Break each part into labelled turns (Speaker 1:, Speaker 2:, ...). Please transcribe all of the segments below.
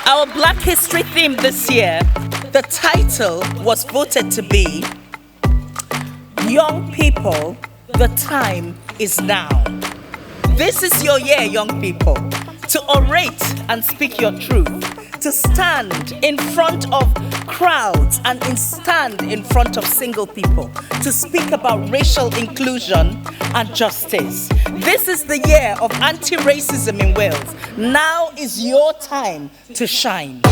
Speaker 1: Our Black History theme this year, the title was voted to be Young People, the Time is Now. This is your year, young people, to orate and speak your truth, to stand in front of crowds and stand in front of single people, to speak about racial inclusion and justice. This is the year of anti-racism in Wales. Now is your time to shine.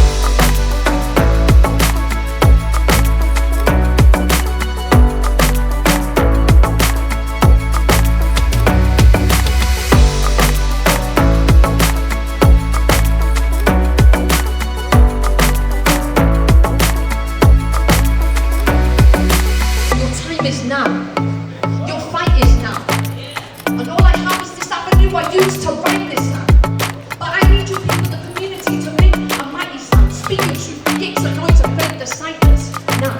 Speaker 2: Is now. Your fight is now. And all I have is this avenue I use to write this now. But I need you people, the community, to make a mighty sound. Speak your truth, gates anoint to bend the silence now.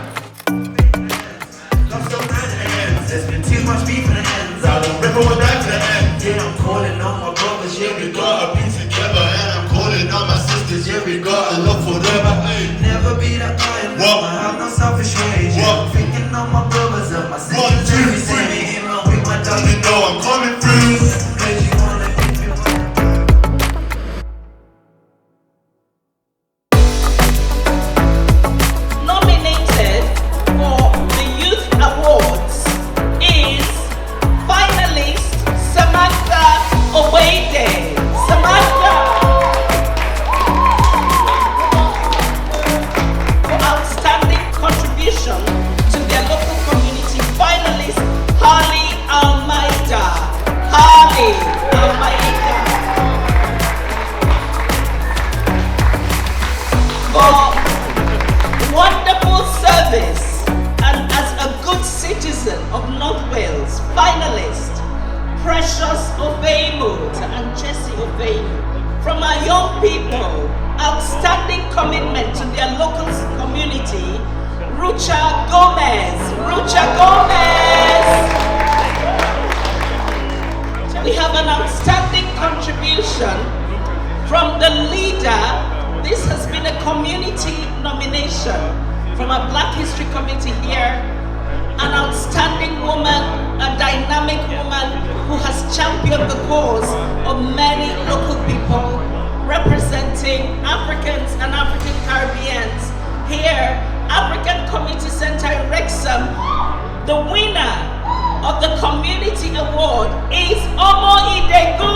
Speaker 3: Lost your mind in the ends. There's been too much beef in the ends. I don't rip it back to the end. Yeah, I'm calling on my brothers. Yeah, we gotta be together. And I'm calling on my sisters. Yeah, we gotta love forever. Never be that guy. I have no selfish ways. Yeah, I'm thinking on my brothers and my sisters. 1, 2, 3. With my darling, know I'm coming through. Cause you wanna keep it.
Speaker 1: Nominated for the Youth Awards is finalist Samantha Owede. Samantha! For outstanding contribution to their local community. Finalist Almeida. Almeida. For wonderful service and as a good citizen of North Wales. Finalist Precious Ovemu and Jesse Ovemu. From our young people, outstanding commitment to their local community, Rucha Gomez. Rucha Gomez! We have an outstanding contribution from the leader. This has been a community nomination from a Black History Committee here. An outstanding woman, a dynamic woman who has championed the cause of many local people representing Africans and African Caribbeans here, African Community Center in Wrexham. The winner of the Community Award is Omo Idegun.